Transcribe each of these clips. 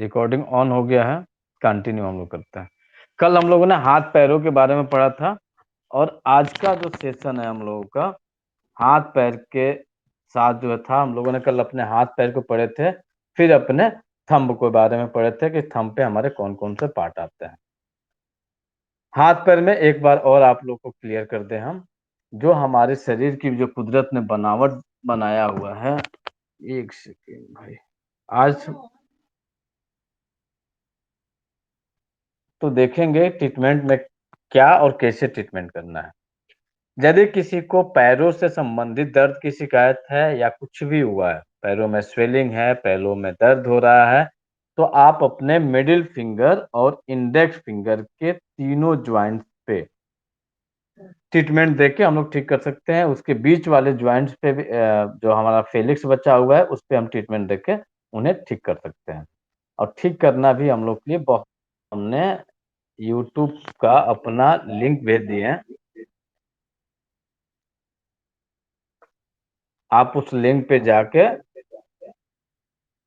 Recording on हो गया है। कंटिन्यू हम लोग करते हैं। कल हम लोगों ने हाथ पैरों के बारे में पढ़ा था, और आज का जो सेशन है हम लोगों का हाथ पैर के साथ जो था, हम लोगों ने कल अपने हाथ पैर को पढ़े थे, फिर अपने थंब के बारे में पढ़े थे कि थंब पे हमारे कौन कौन से पार्ट आते हैं। हाथ पैर में एक बार और आप लोग को क्लियर कर दें हम, जो हमारे शरीर की जो कुदरत ने बनावट बनाया हुआ है। एक सेकेंड भाई। आज तो देखेंगे ट्रीटमेंट में क्या और कैसे ट्रीटमेंट करना है। यदि किसी को पैरों से संबंधित दर्द की शिकायत है या कुछ भी हुआ है, पैरों में स्वेलिंग है, पैरों में दर्द हो रहा है, तो आप अपने मिडिल फिंगर और इंडेक्स फिंगर के तीनों ज्वाइंट्स पे ट्रीटमेंट देके हम लोग ठीक कर सकते हैं। उसके बीच वाले ज्वाइंट्स पे भी जो हमारा फेलिक्स बचा हुआ है उस पे हम ट्रीटमेंट देके उन्हें ठीक कर सकते हैं। और ठीक करना भी हम लोग के लिए बहुत, हमने यूट्यूब का अपना लिंक भेज दिए हैं, आप उस लिंक पे जाके,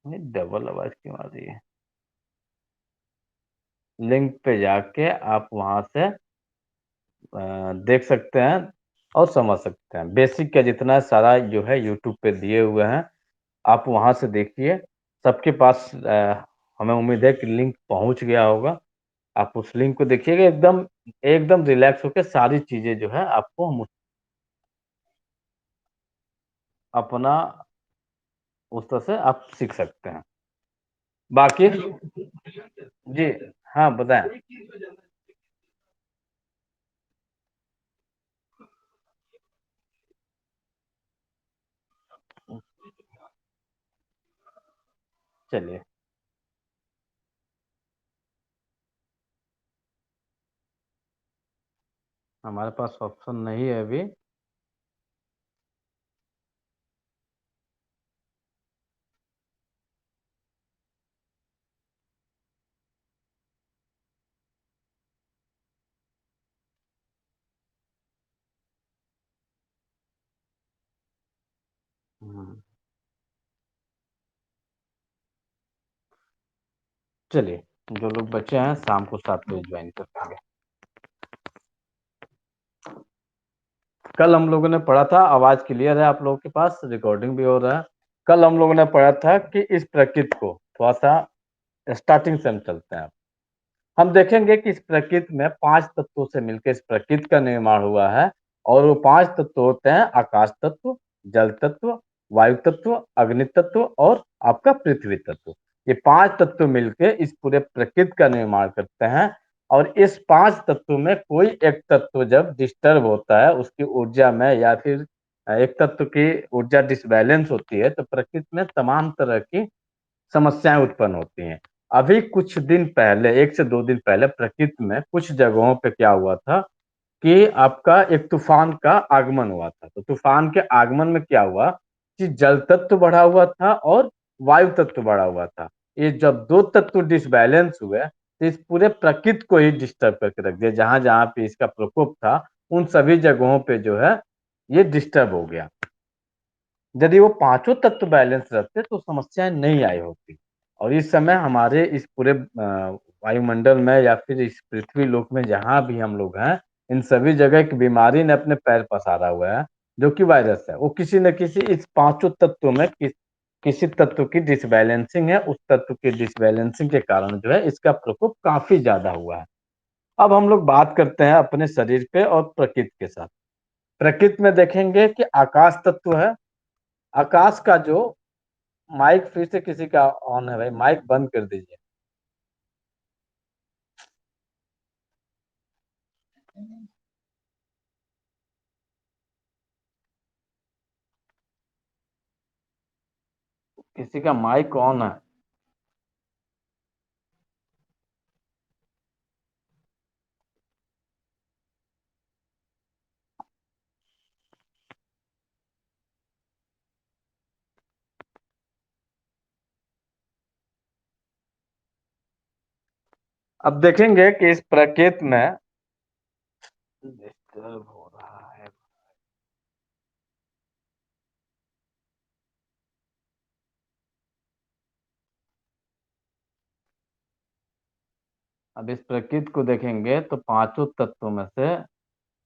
डबल आवाज क्यों आ रही है, लिंक पे जाके आप वहां से देख सकते हैं और समझ सकते हैं। बेसिक का जितना सारा जो है यूट्यूब पे दिए हुए हैं, आप वहां से देखिए। सबके पास हमें उम्मीद है कि लिंक पहुंच गया होगा। आप उस लिंक को देखिएगा, एकदम एकदम रिलैक्स होकर सारी चीजें जो है आपको हम अपना उस तरह से आप सीख सकते हैं। बाकी जी, हाँ बताएं। चलिए, हमारे पास ऑप्शन नहीं है अभी। हम्म, चलिए, जो लोग बच्चे हैं शाम को 7 बजे ज्वाइन कर लेंगे। कल हम लोगों ने पढ़ा था, आवाज क्लियर है आप लोगों के पास, रिकॉर्डिंग भी हो रहा है। कल हम लोगों ने पढ़ा था कि इस प्रकृति को थोड़ा सा स्टार्टिंग से हम चलते हैं। हम देखेंगे कि इस प्रकृति में 5 तत्वों से मिलकर इस प्रकृति का निर्माण हुआ है। और वो 5 तत्व होते हैं: आकाश तत्व, जल तत्व, वायु तत्व, अग्नि तत्व और आपका पृथ्वी तत्व। ये 5 तत्व मिलकर इस पूरे प्रकृति का निर्माण करते हैं। और इस 5 तत्व में कोई एक तत्व जब डिस्टर्ब होता है उसकी ऊर्जा में, या फिर एक तत्व की ऊर्जा डिसबैलेंस होती है, तो प्रकृति में तमाम तरह की समस्याएं उत्पन्न होती हैं। अभी कुछ दिन पहले, 1 से 2 दिन पहले, प्रकृति में कुछ जगहों पे क्या हुआ था कि आपका एक तूफान का आगमन हुआ था। तो तूफान के आगमन में क्या हुआ कि जल तत्व बढ़ा हुआ था और वायु तत्व बढ़ा हुआ था। ये जब दो तत्व डिसबैलेंस हुए तो इस पूरे प्रकृति को ही डिस्टर्ब करके रख दिया। जहां जहां पे इसका प्रकोप था उन सभी जगहों पे जो है ये डिस्टर्ब हो गया। यदि वो पांचों तत्व बैलेंस रहते तो समस्याएं नहीं आई होती। और इस समय हमारे इस पूरे वायुमंडल में या फिर इस पृथ्वी लोक में जहां भी हम लोग हैं, इन सभी जगह एक बीमारी ने अपने पैर पसारा हुआ है, जो कि वायरस है। वो किसी न किसी इस पांचों तत्वों में किसी तत्व की डिसबैलेंसिंग है। उस तत्व की डिसबैलेंसिंग के कारण जो है इसका प्रकोप काफी ज्यादा हुआ है। अब हम लोग बात करते हैं अपने शरीर पे और प्रकृति के साथ। प्रकृति में देखेंगे कि आकाश तत्व है। आकाश का जो माइक फिर से किसी का ऑन है भाई, माइक बंद कर दीजिए। किसी का माइक ऑन है। अब देखेंगे कि इस प्रकृति में डिस्टर्ब हो रहा है। अब इस प्रकृति को देखेंगे तो पांचों तत्वों में से,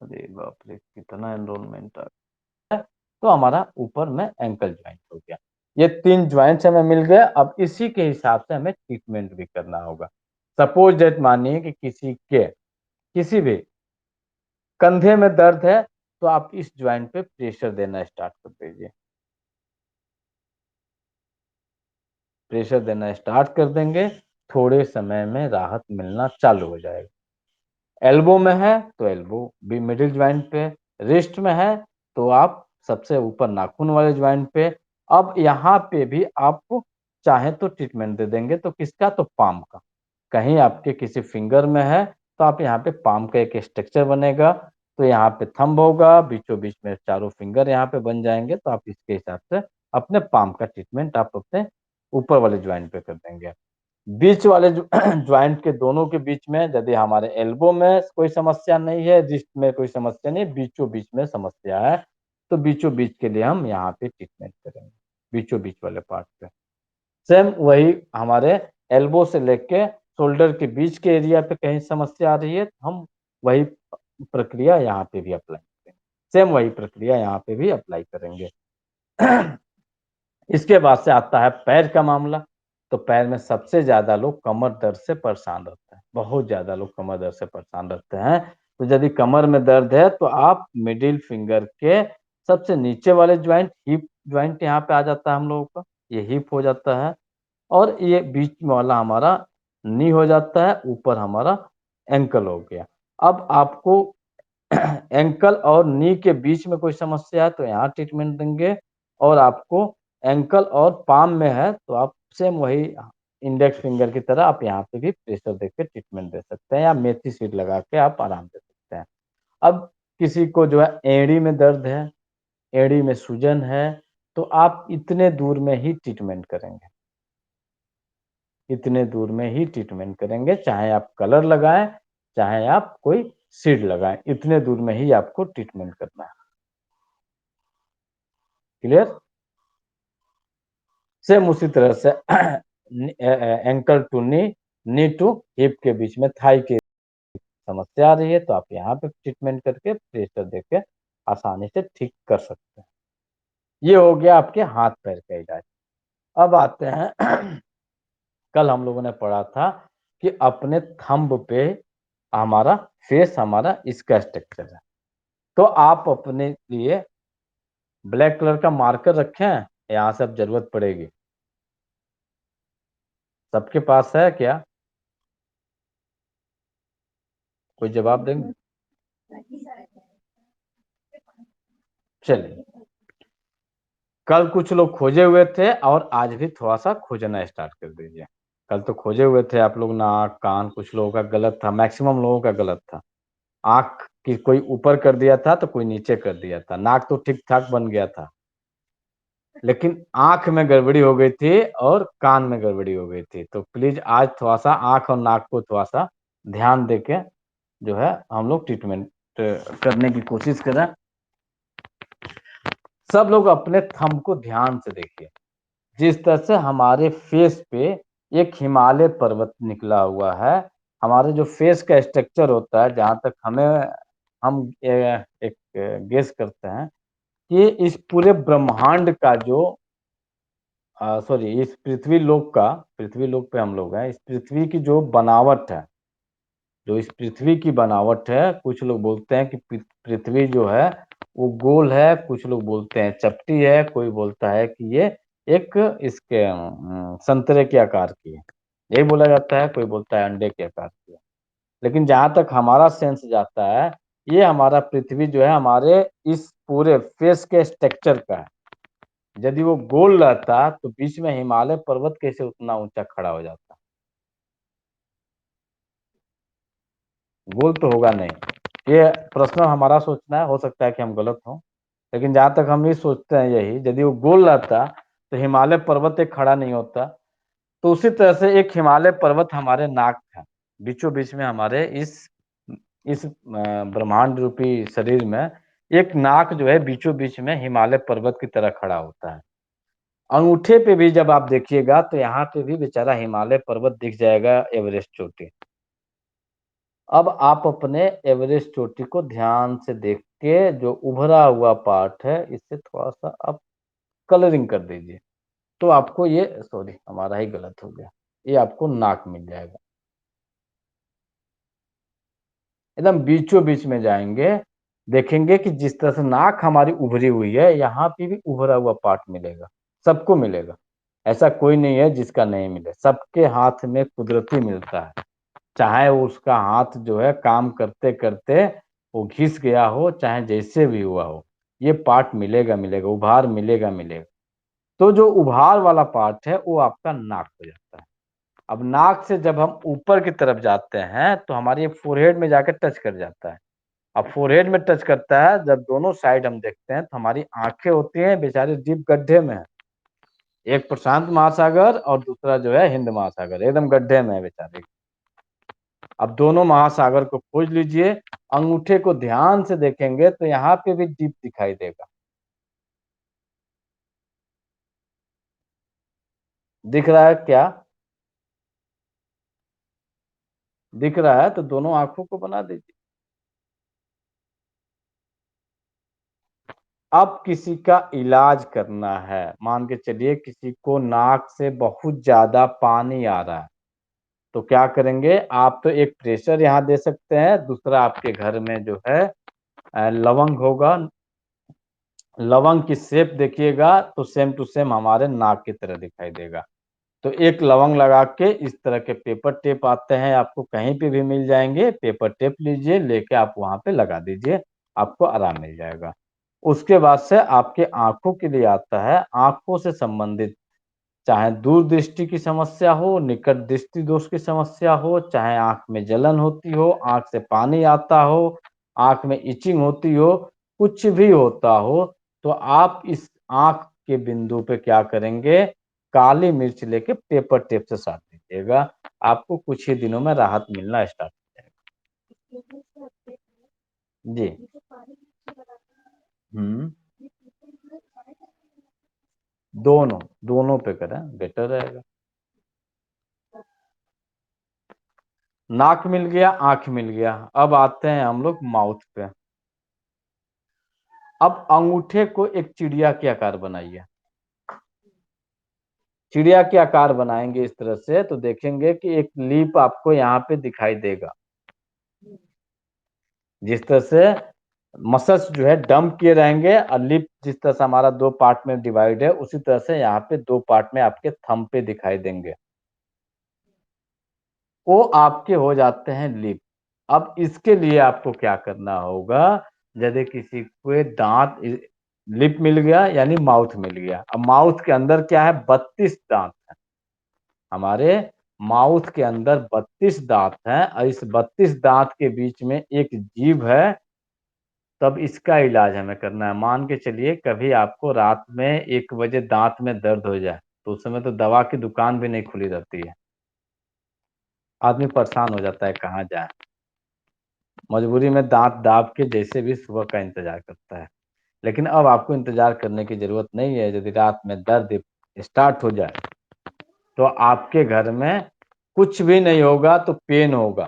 अरे बाप रे कितना एनरोलमेंट आ गया, तो हमारा ऊपर में एंकल ज्वाइंट हो गया। ये 3 ज्वाइंट्स हमें मिल गए। अब इसी के हिसाब से हमें ट्रीटमेंट भी करना होगा। सपोज दैट मानिए कि किसी भी कंधे में दर्द है, तो आप इस ज्वाइंट पे प्रेशर देना स्टार्ट कर दीजिए। प्रेशर देना स्टार्ट कर देंगे, थोड़े समय में राहत मिलना चालू हो जाएगा। एल्बो में है तो एल्बो भी मिडिल ज्वाइंट पे, रिस्ट में है तो आप सबसे ऊपर नाखून वाले ज्वाइंट पे। अब यहाँ पे भी आप चाहे तो ट्रीटमेंट दे देंगे, तो किसका, तो पाम का। कहीं आपके किसी फिंगर में है तो आप यहाँ पे पाम का एक स्ट्रक्चर बनेगा, तो यहाँ पे थंब होगा, बीचों बीच में चारों फिंगर यहाँ पे बन जाएंगे, तो आप इसके हिसाब से अपने पाम का ट्रीटमेंट आप अपने ऊपर वाले ज्वाइंट पे कर देंगे। बीच वाले ज्वाइंट के दोनों के बीच में, यदि हमारे एल्बो में कोई समस्या नहीं है, रिस्ट में कोई समस्या नहीं, बीचों बीच में समस्या है, तो बीचों बीच के लिए हम यहाँ पे ट्रीटमेंट करेंगे, बीचों बीच वाले पार्ट पे। सेम वही हमारे एल्बो से लेके शोल्डर के बीच के एरिया पे कहीं समस्या आ रही है, तो हम वही प्रक्रिया यहाँ पे भी अप्लाई करेंगे। सेम वही प्रक्रिया यहाँ पे भी अप्लाई करेंगे। इसके बाद से आता है पैर का मामला। तो पैर में सबसे ज्यादा लोग कमर दर्द से परेशान रहते हैं, बहुत ज्यादा लोग कमर दर्द से परेशान रहते हैं। तो यदि कमर में दर्द है तो आप मिडिल फिंगर के सबसे नीचे वाले ज्वाइंट, हिप ज्वाइंट यहाँ पे आ जाता है हम लोगों का, ये हिप हो जाता है, और ये बीच में वाला हमारा नी हो जाता है, ऊपर हमारा एंकल हो गया। अब आपको एंकल और नी के बीच में कोई समस्या है तो यहाँ ट्रीटमेंट देंगे, और आपको एंकल और पाम में है तो आप सेम वही इंडेक्स फिंगर की तरह आप यहाँ पे भी प्रेशर देके ट्रीटमेंट दे सकते हैं, या मेथी सीड लगा के आप आराम दे सकते हैं। अब किसी को जो है एड़ी में दर्द है, एड़ी में सूजन है, तो आप इतने दूर में ही ट्रीटमेंट करेंगे, इतने दूर में ही ट्रीटमेंट करेंगे, चाहे आप कलर लगाएं, चाहे आप कोई सीड लगाएं, इतने दूर में ही आपको ट्रीटमेंट करना है। क्लियर? सेम उसी तरह से ankle to knee, knee to hip के बीच में थाई की समस्या आ रही है, तो आप यहाँ पे ट्रीटमेंट करके प्रेशर देके आसानी से ठीक कर सकते हैं। ये हो गया आपके हाथ पैर का इलाज। अब आते हैं कल हम लोगों ने पढ़ा था कि अपने थंब पे हमारा फेस, हमारा इसका स्ट्रक्चर है, तो आप अपने लिए ब्लैक कलर का मार्कर रखें, यहाँ से अब जरूरत पड़ेगी। सबके पास है क्या? कोई जवाब देंगे? चलिए, कल कुछ लोग खोजे हुए थे और आज भी थोड़ा सा खोजना स्टार्ट कर दीजिए। कल तो खोजे हुए थे आप लोग, नाक कान कुछ लोगों का गलत था, मैक्सिमम लोगों का गलत था। आंख की कोई ऊपर कर दिया था तो कोई नीचे कर दिया था, नाक तो ठीक ठाक बन गया था, लेकिन आंख में गड़बड़ी हो गई थी और कान में गड़बड़ी हो गई थी। तो प्लीज आज थोड़ा सा आंख और नाक को थोड़ा सा ध्यान देके जो है हम लोग ट्रीटमेंट करने की कोशिश करें। सब लोग अपने थंब को ध्यान से देखिए। जिस तरह से हमारे फेस पे एक हिमालय पर्वत निकला हुआ है, हमारे जो फेस का स्ट्रक्चर होता है, जहां तक हम एक गेस करते हैं कि इस पूरे ब्रह्मांड का जो सॉरी इस पृथ्वी लोक पे हम लोग हैं, इस पृथ्वी की जो बनावट है, जो इस पृथ्वी की बनावट है, कुछ लोग बोलते हैं कि पृथ्वी जो है वो गोल है, कुछ लोग बोलते हैं चपटी है, कोई बोलता है कि ये एक इसके संतरे के आकार की है, यही बोला जाता है, कोई बोलता है अंडे के आकार की है। लेकिन जहां तक हमारा सेंस जाता है, ये हमारा पृथ्वी जो है हमारे इस पूरे फेस के स्ट्रक्चर का है। यदि वो गोल रहता तो बीच में हिमालय पर्वत कैसे उतना ऊंचा खड़ा हो जाता? गोल तो होगा नहीं। ये प्रश्न हमारा सोचना है, हो सकता है कि हम गलत हों, लेकिन जहां तक हम ये सोचते हैं यही, यदि वो गोल रहता तो हिमालय पर्वत एक खड़ा नहीं होता। तो उसी तरह से एक हिमालय पर्वत हमारे नाक है, बीचों बीच में हमारे इस ब्रह्मांड रूपी शरीर में एक नाक जो है बीचों बीच में हिमालय पर्वत की तरह खड़ा होता है। अंगूठे पे भी जब आप देखिएगा तो यहाँ पे भी बेचारा हिमालय पर्वत दिख जाएगा, एवरेस्ट चोटी। अब आप अपने एवरेस्ट चोटी को ध्यान से देख के जो उभरा हुआ पार्ट है इसे थोड़ा सा आप कलरिंग कर दीजिए। तो आपको ये सॉरी हमारा ही गलत हो गया, ये आपको नाक मिल जाएगा। एकदम बीचों बीच में जाएंगे, देखेंगे कि जिस तरह से नाक हमारी उभरी हुई है यहाँ पे भी उभरा हुआ पार्ट मिलेगा, सबको मिलेगा। ऐसा कोई नहीं है जिसका नहीं मिले, सबके हाथ में कुदरती मिलता है। चाहे उसका हाथ जो है काम करते करते वो घिस गया हो, चाहे जैसे भी हुआ हो, ये पार्ट मिलेगा मिलेगा, उभार मिलेगा मिलेगा। तो जो उभार वाला पार्ट है वो आपका नाक हो जाता है। अब नाक से जब हम ऊपर की तरफ जाते हैं तो हमारी फोरहेड में जाकर टच कर जाता है। अब फोरहेड में टच करता है, जब दोनों साइड हम देखते हैं तो हमारी आंखें होती हैं बेचारी डीप गड्ढे में है। एक प्रशांत महासागर और दूसरा जो है हिंद महासागर, एकदम गड्ढे में है बेचारे। अब दोनों महासागर को खोज लीजिए, अंगूठे को ध्यान से देखेंगे तो यहाँ पे भी डीप दिखाई देगा। दिख रहा है क्या? दिख रहा है तो दोनों आंखों को बना दीजिए। अब किसी का इलाज करना है, मान के चलिए किसी को नाक से बहुत ज्यादा पानी आ रहा है, तो क्या करेंगे आप? तो एक प्रेशर यहाँ दे सकते हैं, दूसरा आपके घर में जो है लवंग होगा। लवंग की शेप देखिएगा तो सेम टू सेम हमारे नाक की तरह दिखाई देगा। तो एक लवंग लगा के इस तरह के पेपर टेप आते हैं, आपको कहीं पे भी मिल जाएंगे, पेपर टेप लीजिए लेके आप वहां पे लगा दीजिए, आपको आराम मिल जाएगा। उसके बाद से आपके आंखों के लिए आता है, आंखों से संबंधित चाहे दूर दृष्टि की समस्या हो, निकट दृष्टि दोष की समस्या हो, चाहे आंख में जलन होती हो, आंख से पानी आता हो, आंख में इचिंग होती हो, कुछ भी होता हो, तो आप इस आंख के बिंदु पे क्या करेंगे? काली मिर्च लेके पेपर टेप से साध दीजिएगा, आपको कुछ ही दिनों में राहत मिलना स्टार्ट हो जाएगा। जी। हम्म। दोनों दोनों पे करें बेटर रहेगा। नाक मिल गया, आंख मिल गया, अब आते हैं हम लोग माउथ पे। अब अंगूठे को एक चिड़िया के आकार बनाइए। चिड़िया के आकार बनाएंगे इस तरह से तो देखेंगे कि एक लीप आपको यहाँ पे दिखाई देगा। जिस तरह से मसल्स जो है डंप किए रहेंगे और लिप जिस तरह से हमारा दो पार्ट में डिवाइड है, उसी तरह से यहाँ पे दो पार्ट में आपके थंब पे दिखाई देंगे, वो आपके हो जाते हैं लिप। अब इसके लिए आपको क्या करना होगा? यदि किसी को दांत लिप मिल गया यानी माउथ मिल गया, अब माउथ के अंदर क्या है? 32 दांत है हमारे। माउथ के अंदर 32 दांत हैं और इस 32 दांत के बीच में एक जीभ है। तब इसका इलाज हमें करना है। मान के चलिए कभी आपको रात में 1 बजे दांत में दर्द हो जाए, तो उस समय तो दवा की दुकान भी नहीं खुली रहती है, आदमी परेशान हो जाता है कहाँ जाए, मजबूरी में दांत दाब के जैसे भी सुबह का इंतजार करता है। लेकिन अब आपको इंतजार करने की जरूरत नहीं है। यदि रात में दर्द स्टार्ट हो जाए तो आपके घर में कुछ भी नहीं होगा तो पेन होगा।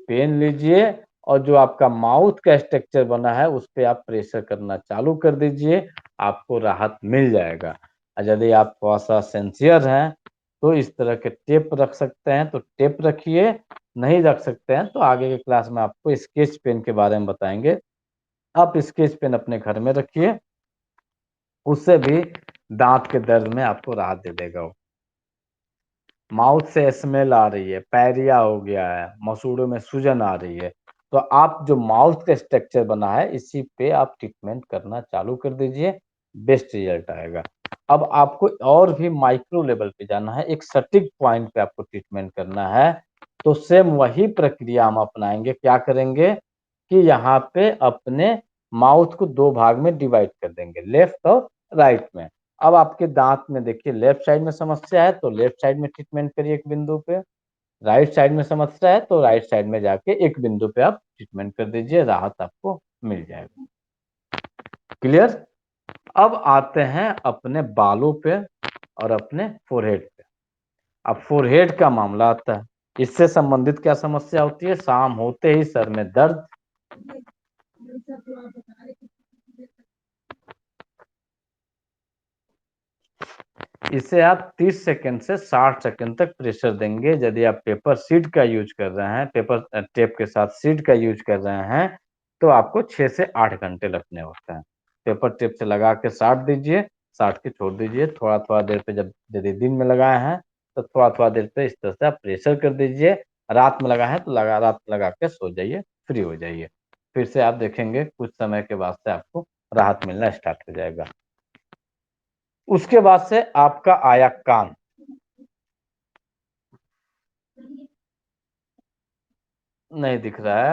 पेन लीजिए और जो आपका माउथ का स्ट्रक्चर बना है उस पर आप प्रेशर करना चालू कर दीजिए, आपको राहत मिल जाएगा। और यदि आप थोड़ा सा सेंसियर हैं तो इस तरह के टेप रख सकते हैं तो टेप रखिए, नहीं रख सकते हैं तो आगे के क्लास में आपको स्केच पेन के बारे में बताएंगे। आप स्केच पेन अपने घर में रखिए, उससे भी दांत के दर्द में आपको राहत दे देगा वो। माउथ से स्मेल आ रही है, पैरिया हो गया है, मसूड़ों में सूजन आ रही है, तो आप जो माउथ का स्ट्रक्चर बना है इसी पे आप ट्रीटमेंट करना चालू कर दीजिए, बेस्ट रिजल्ट आएगा। अब आपको और भी माइक्रो लेवल पे जाना है, एक सटीक पॉइंट पे आपको ट्रीटमेंट करना है, तो सेम वही प्रक्रिया हम अपनाएंगे। क्या करेंगे कि यहाँ पे अपने माउथ को दो भाग में डिवाइड कर देंगे, लेफ्ट और राइट में। अब आपके दांत में देखिए लेफ्ट साइड में समस्या है तो लेफ्ट साइड में ट्रीटमेंट करिए एक बिंदु पे, राइट साइड में समस्या है तो राइट साइड में जाके एक बिंदु पे आप ट्रीटमेंट कर दीजिए, राहत आपको मिल जाएगी। क्लियर? अब आते हैं अपने बालों पे और अपने फोरहेड पे। अब फोरहेड का मामला आता है। इससे संबंधित क्या समस्या होती है? शाम होते ही सर में दर्द, इसे आप 30 सेकंड से 60 सेकंड तक प्रेशर देंगे। यदि आप पेपर शीट का यूज कर रहे हैं, पेपर टेप के साथ शीट का यूज कर रहे हैं, तो आपको 6 से 8 घंटे लगने होते हैं। पेपर टेप से लगा के साट दीजिए, साट के छोड़ दीजिए। थोड़ा थोड़ा देर पे, जब यदि दिन में लगाए हैं तो थोड़ा थोड़ा देर पे इस तरह से आप प्रेशर कर दीजिए। रात में लगा है तो रात में लगा के सो जाइए, फ्री हो जाइए। फिर से आप देखेंगे कुछ समय के बाद से आपको राहत मिलना स्टार्ट हो जाएगा। उसके बाद से आपका आया कान। नहीं दिख रहा है,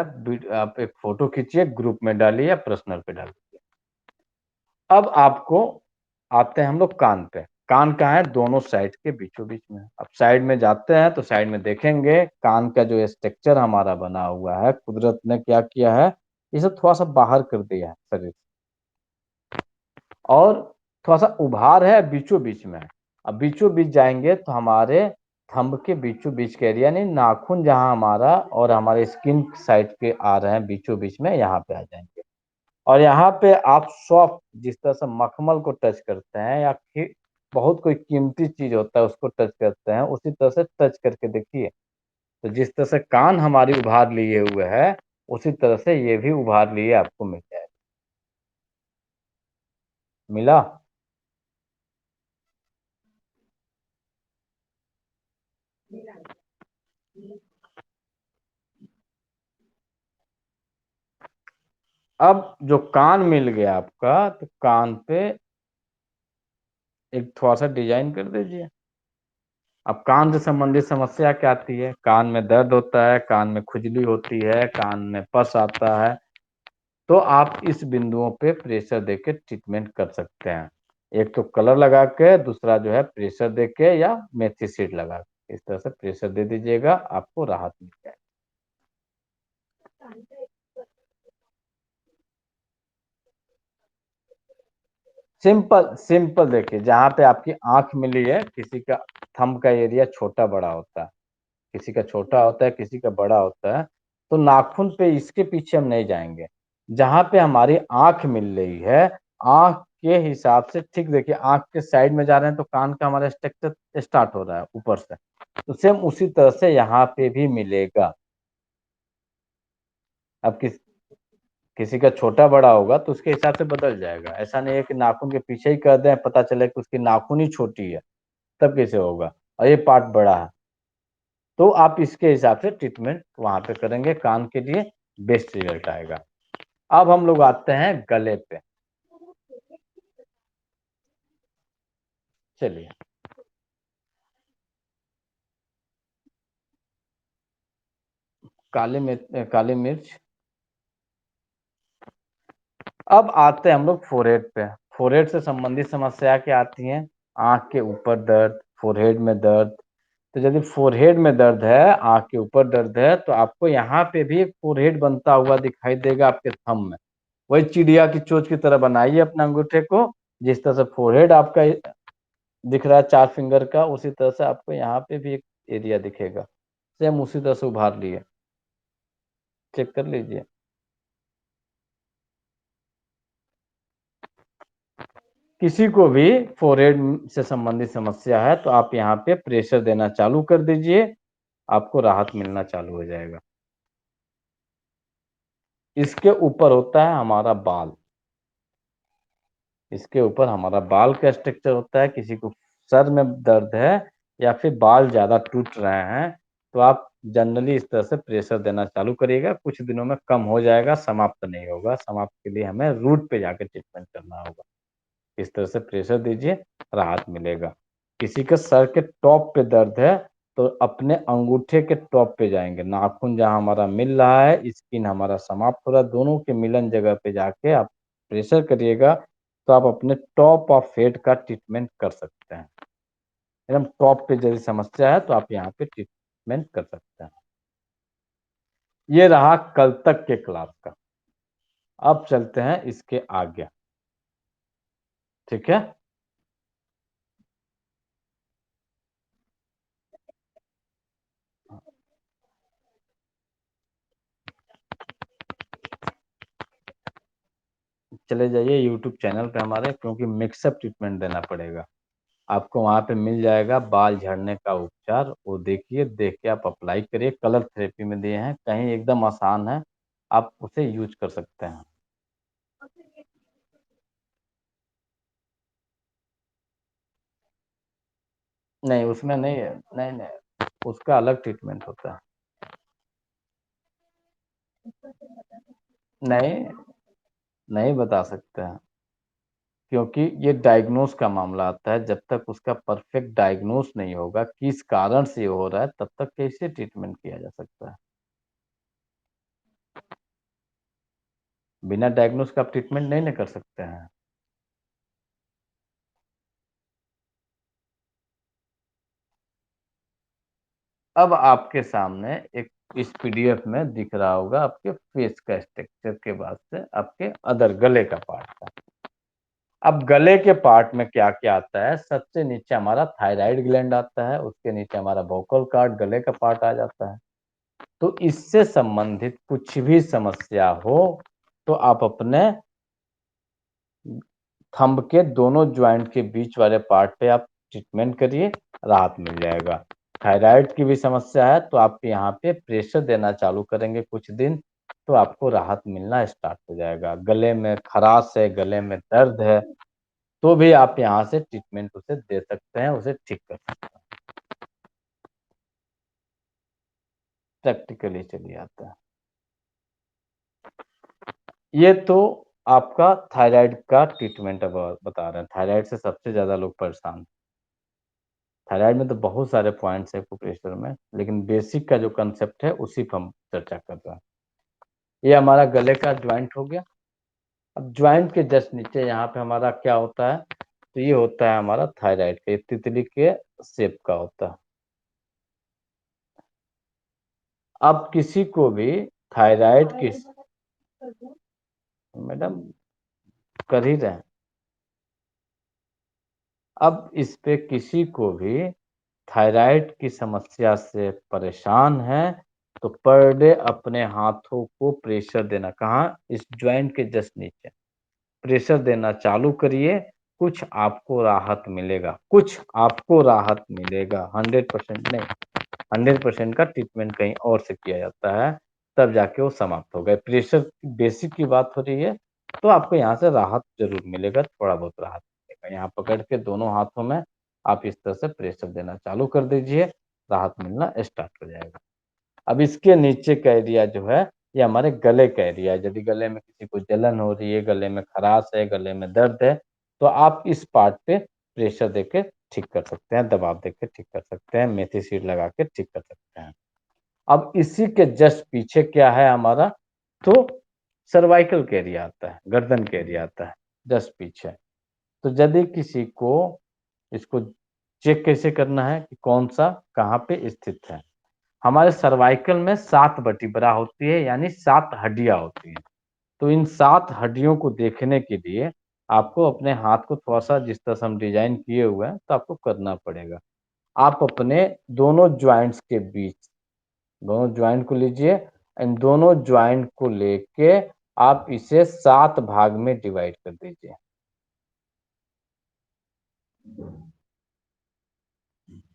आप एक फोटो खींचिए, ग्रुप में डालिए या पर्सनल पे डालिए। अब आपको आते हैं हम लोग कान पे। कान कहाँ है? दोनों साइड के बीचों बीच में। अब साइड में जाते हैं तो साइड में देखेंगे कान का जो स्ट्रक्चर हमारा बना हुआ है, कुदरत ने क्या किया है, इसे थोड़ा सा बाहर कर दिया है शरीर से, और थोड़ा सा उभार है बीचों बीच में। अब बीचों बीच जाएंगे तो हमारे थंब के बीचों बीच के एरिया, यानी नाखून जहां हमारा और हमारे स्किन साइड के आ रहे हैं बीचों बीच में, यहाँ पे आ जाएंगे। और यहाँ पे आप सॉफ्ट, जिस तरह से मखमल को टच करते हैं या फिर बहुत कोई कीमती चीज होता है उसको टच करते हैं, उसी तरह से टच करके देखिए। तो जिस तरह से कान हमारी उभार लिए हुए है, उसी तरह से ये भी उभार लिए आपको मिल जाएगा। मिला? अब जो कान मिल गया आपका, तो कान पे एक थोड़ा सा डिजाइन कर दीजिए। अब कान से संबंधित समस्या क्या आती है? कान में दर्द होता है, कान में खुजली होती है, कान में पस आता है, तो आप इस बिंदुओं पे प्रेशर देके ट्रीटमेंट कर सकते हैं। एक तो कलर लगा के, दूसरा जो है प्रेशर देके या मेथी सीड लगा के, इस तरह से प्रेशर दे दीजिएगा, आपको राहत मिल जाएगी। सिंपल सिंपल, देखिए जहाँ पे आपकी आंख मिली है, किसी का थंब का एरिया छोटा बड़ा होता है, किसी का छोटा होता है, किसी का बड़ा होता है। तो नाखून पे इसके पीछे हम नहीं जाएंगे। जहाँ पे हमारी आंख मिल रही है, आंख के हिसाब से, ठीक देखिए आंख के साइड में जा रहे हैं तो कान का हमारा स्ट्रक्चर स्टार्ट हो रहा है ऊपर से, तो सेम उसी तरह से यहाँ पे भी मिलेगा। अब किसी का छोटा बड़ा होगा तो उसके हिसाब से बदल जाएगा। ऐसा नहीं है कि नाखून के पीछे ही कर दें, पता चले कि उसकी नाखून ही छोटी है, तब कैसे होगा, और ये पार्ट बड़ा है। तो आप इसके हिसाब से ट्रीटमेंट वहां पे करेंगे, कान के लिए बेस्ट रिजल्ट आएगा। अब हम लोग आते हैं गले पे। चलिए, काली मिर्च। अब आते हैं हम लोग फोरहेड पे। फोरहेड से संबंधित समस्या क्या आती है? आंख के ऊपर दर्द, फोरहेड में दर्द। तो यदि फोरहेड में दर्द है, आंख के ऊपर दर्द है, तो आपको यहाँ पे भी एक फोरहेड बनता हुआ दिखाई देगा आपके थंब में। वही चिड़िया की चोंच की तरह बनाइए अपने अंगूठे को। जिस तरह से फोरहेड आपका दिख रहा है 4 फिंगर का, उसी तरह से आपको यहाँ पे भी एक एरिया दिखेगा। सेम उसी तरह से उभार लिए, चेक कर लीजिए। किसी को भी फोरहेड से संबंधित समस्या है तो आप यहाँ पे प्रेशर देना चालू कर दीजिए, आपको राहत मिलना चालू हो जाएगा। इसके ऊपर होता है हमारा बाल, इसके ऊपर हमारा बाल का स्ट्रक्चर होता है। किसी को सर में दर्द है या फिर बाल ज्यादा टूट रहे हैं, तो आप जनरली इस तरह से प्रेशर देना चालू करिएगा। कुछ दिनों में कम हो जाएगा, समाप्त नहीं होगा। समाप्त के लिए हमें रूट पे जाकर ट्रीटमेंट करना होगा। इस तरह से प्रेशर दीजिए, राहत मिलेगा। किसी के सर के टॉप पे दर्द है, तो अपने अंगूठे के टॉप पे जाएंगे, नाखून जहां हमारा मिल रहा है, स्किन हमारा समाप्त हो रहा है, दोनों के मिलन जगह पे जाके आप प्रेशर करिएगा, तो आप अपने टॉप ऑफ हेड का ट्रीटमेंट कर सकते हैं। एकदम टॉप पे यदि समस्या है तो आप यहाँ पे ट्रीटमेंट कर सकते हैं। ये रहा कल तक के क्लास का। अब चलते हैं इसके आगे। ठीक है। चले जाइए यूट्यूब चैनल पे हमारे, क्योंकि मिक्सअप ट्रीटमेंट देना पड़ेगा आपको। वहाँ पे मिल जाएगा बाल झड़ने का उपचार, वो देखिए, देख के आप अप्लाई करिए। कलर थेरेपी में दिए हैं, कहीं एकदम आसान है, आप उसे यूज कर सकते हैं। नहीं उसमें नहीं है, नहीं नहीं, उसका अलग ट्रीटमेंट होता है। नहीं, नहीं बता सकते हैं, क्योंकि ये डायग्नोस का मामला आता है। जब तक उसका परफेक्ट डायग्नोस नहीं होगा किस कारण से ये हो रहा है, तब तक कैसे ट्रीटमेंट किया जा सकता है। बिना डायग्नोस का आप ट्रीटमेंट नहीं ना कर सकते हैं। अब आपके सामने एक इस पीडीएफ में दिख रहा होगा आपके फेस का स्ट्रक्चर के बाद से आपके अदर गले का पार्ट का। अब गले के पार्ट में क्या क्या आता है, सबसे नीचे हमारा थायराइड ग्लैंड आता है, उसके नीचे हमारा वोकल कॉर्ड गले का पार्ट आ जाता है। तो इससे संबंधित कुछ भी समस्या हो तो आप अपने थंब के दोनों ज्वाइंट के बीच वाले पार्ट पे आप ट्रीटमेंट करिए, राहत मिल जाएगा। थायराइड की भी समस्या है तो आप यहाँ पे प्रेशर देना चालू करेंगे कुछ दिन, तो आपको राहत मिलना स्टार्ट हो जाएगा। गले में खराश है, गले में दर्द है, तो भी आप यहाँ से ट्रीटमेंट उसे दे सकते हैं, उसे ठीक कर सकते हैं। प्रैक्टिकली चलिए आता है। ये तो आपका थायराइड का ट्रीटमेंट अब बता रहे हैं। थायराइड से सबसे ज्यादा लोग परेशान हैं। थायराइड में तो बहुत सारे पॉइंट्स है प्रेशर में, लेकिन बेसिक का जो कंसेप्ट है उसी पर हम चर्चा कर रहे हैं। ये हमारा गले का ज्वाइंट हो गया। अब ज्वाइंट के जस्ट नीचे यहाँ पे हमारा क्या होता है, तो ये होता है हमारा थायराइड के तितली के शेप का होता है। अब किसी को भी थायराइड की, मैडम कर ही रहे हैं। अब इस पे किसी को भी थायराइड की समस्या से परेशान है तो पर डे अपने हाथों को प्रेशर देना, कहाँ, इस ज्वाइंट के जस्ट नीचे प्रेशर देना चालू करिए। कुछ आपको राहत मिलेगा, कुछ आपको राहत मिलेगा। 100% नहीं, 100% का ट्रीटमेंट कहीं और से किया जाता है, तब जाके वो समाप्त हो गए। प्रेशर बेसिक की बात हो रही है, तो आपको यहाँ से राहत जरूर मिलेगा, थोड़ा बहुत राहत मिलेगा। यहाँ पकड़ के दोनों हाथों में आप इस तरह से प्रेशर देना चालू कर दीजिए, राहत मिलना स्टार्ट हो जाएगा। अब इसके नीचे का एरिया जो है, ये हमारे गले का एरिया है। यदि गले में किसी को जलन हो रही है, गले में खराश है, गले में दर्द है, तो आप इस पार्ट पे प्रेशर देके ठीक कर सकते हैं, दबाव देके ठीक कर सकते हैं, मेथी सीड लगा के ठीक कर सकते हैं। अब इसी के जस्ट पीछे क्या है हमारा, तो सर्वाइकल का एरिया आता है, गर्दन का एरिया आता है जस्ट पीछे। तो यदि किसी को इसको चेक कैसे करना है कि कौन सा कहाँ पे स्थित है, हमारे सर्वाइकल में 7 वर्टिब्रा होती है, यानी 7 हड्डियां होती हैं। तो इन 7 हड्डियों को देखने के लिए आपको अपने हाथ को थोड़ा सा जिस तरह से हम डिजाइन किए हुए हैं, तो आपको करना पड़ेगा। आप अपने दोनों ज्वाइंट्स के बीच, दोनों ज्वाइंट को लीजिए, इन दोनों ज्वाइंट को लेके आप इसे 7 भाग में डिवाइड कर दीजिए।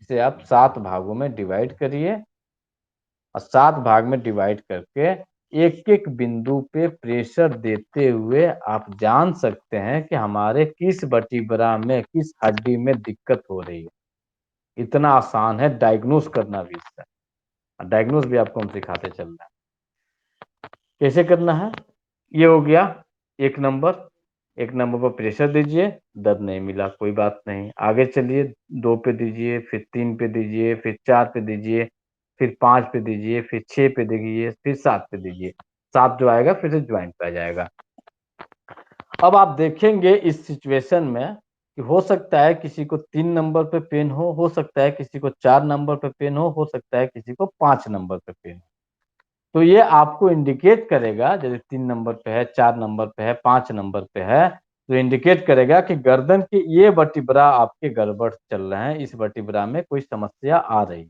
इसे आप 7 भागों में डिवाइड करिए, और 7 भाग में डिवाइड करके एक एक बिंदु पे प्रेशर देते हुए आप जान सकते हैं कि हमारे किस वर्टिब्रा में, किस हड्डी में दिक्कत हो रही है। इतना आसान है डायग्नोस करना भी इसका। डायग्नोस भी आपको हम सिखाते चल रहे हैं कैसे करना है। ये हो गया एक नंबर। एक नंबर पर प्रेशर दीजिए, दर्द नहीं मिला कोई बात नहीं, आगे चलिए। 2 पे दीजिए, फिर 3 पे दीजिए, फिर 4 पे दीजिए, फिर 5 पे दीजिए, फिर 6 पे दीजिए, फिर 7 पे दीजिए। 7 जो आएगा फिर से ज्वाइंट पे आ जाएगा। अब आप देखेंगे इस सिचुएशन में कि हो सकता है किसी को 3 नंबर पे पेन हो सकता है किसी को 4 नंबर पे पेन हो सकता है किसी को 5 नंबर पे पेन हो। तो ये आपको इंडिकेट करेगा, यदि 3 नंबर पे है, 4 नंबर पे है, 5 नंबर पे है, तो इंडिकेट करेगा कि गर्दन के ये वर्टिब्रा आपके गड़बड़ चल रहे हैं, इस वर्टिब्रा में कोई समस्या आ रही है।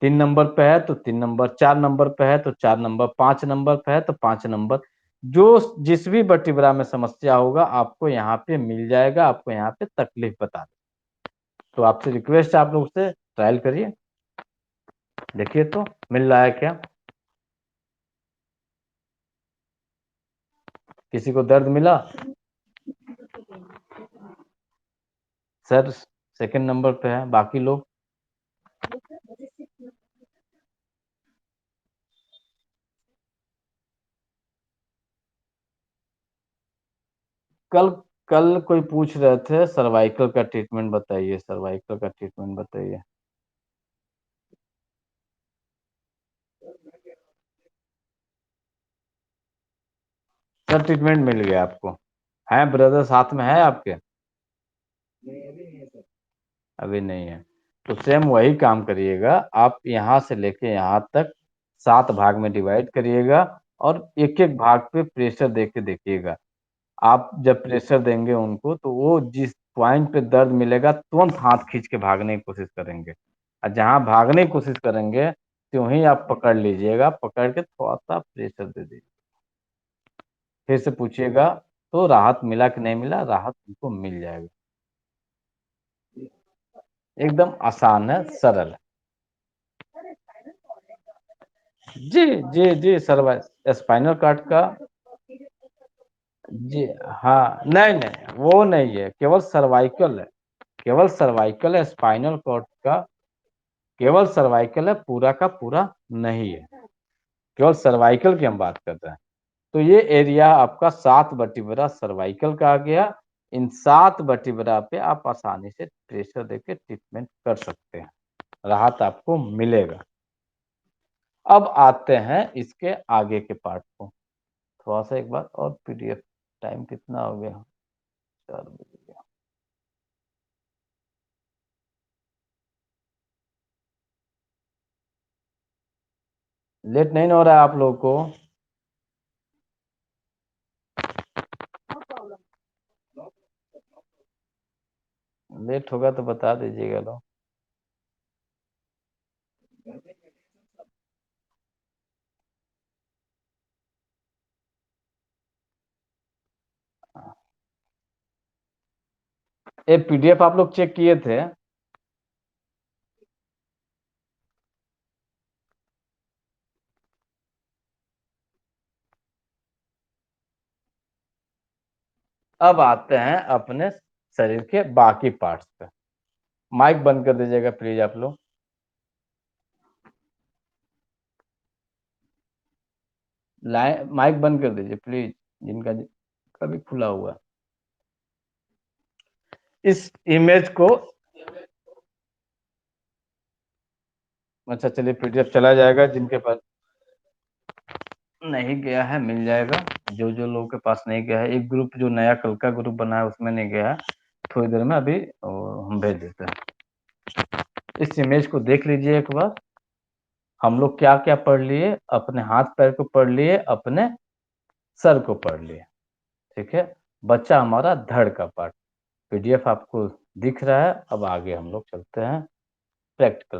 3 नंबर पे है तो 3 नंबर, 4 नंबर पे है तो 4 नंबर, 5 नंबर पे है तो 5 नंबर। जो जिस भी वर्टिब्रा में समस्या होगा आपको यहाँ पे मिल जाएगा, आपको यहाँ पे तकलीफ बता दें। तो आपसे रिक्वेस्ट है, आप लोग से ट्रायल करिए, देखिए तो मिल रहा है क्या, किसी को दर्द मिला? सर सेकंड नंबर पे है, बाकी लोग? कल कल कोई पूछ रहे थे सर्वाइकल का ट्रीटमेंट बताइए, सर्वाइकल का ट्रीटमेंट बताइए। सर ट्रीटमेंट मिल गया आपको? है ब्रदर साथ में है आपके? अभी नहीं है। तो सेम वही काम करिएगा, आप यहाँ से लेके यहाँ तक 7 भाग में डिवाइड करिएगा और एक एक भाग पे प्रेशर दे के देखिएगा। आप जब प्रेशर देंगे उनको तो वो जिस पॉइंट पे दर्द मिलेगा तुरंत हाथ खींच के भागने की कोशिश करेंगे, और जहाँ भागने की कोशिश करेंगे त्यों ही आप पकड़ लीजिएगा, पकड़ के थोड़ा सा प्रेशर दे दीजिए, फिर से पूछिएगा। तो राहत मिला कि नहीं मिला? राहत उनको मिल जाएगा। एकदम आसान है, सरल है। जी जी जी सर, स्पाइनल कार्ड का। जी हाँ, नहीं नहीं वो नहीं है, केवल सर्वाइकल है, केवल सर्वाइकल है, स्पाइनल कॉर्ड का केवल सर्वाइकल है, पूरा का पूरा नहीं है, केवल सर्वाइकल की हम बात कर रहे हैं। तो ये एरिया आपका 7 वर्टिब्रा सर्वाइकल का आ गया। इन 7 वर्टिब्रा पे आप आसानी से प्रेशर देके ट्रीटमेंट कर सकते हैं, राहत आपको मिलेगा। अब आते हैं इसके आगे के पार्ट को। थोड़ा सा एक बार और पीडीएफ, टाइम कितना हो गया? 4 बज गया। लेट नहीं ना हो रहा है आप लोगों को? लेट होगा तो बता दीजिएगा लो। ये पीडीएफ आप लोग चेक किए थे? अब आते हैं अपने शरीर के बाकी पार्ट्स पे। माइक बंद कर दीजिएगा प्लीज आप लोग। माइक बंद कर दीजिए प्लीज, जिनका कभी खुला हुआ। इस इमेज को, अच्छा चलिए पीडीएफ चला जाएगा, जिनके पास नहीं गया है मिल जाएगा। जो जो लोगों के पास नहीं गया है, एक ग्रुप जो नया कल का ग्रुप बना है उसमें नहीं गया है, थोड़ी देर में अभी हम भेज देते हैं। इस इमेज को देख लीजिए एक बार। हम लोग क्या क्या पढ़ लिए? अपने हाथ पैर को पढ़ लिए, अपने सर को पढ़ लिए, ठीक है। बच्चा हमारा धड़ का पार्ट। पीडीएफ आपको दिख रहा है। अब आगे हम लोग चलते हैं प्रैक्टिकल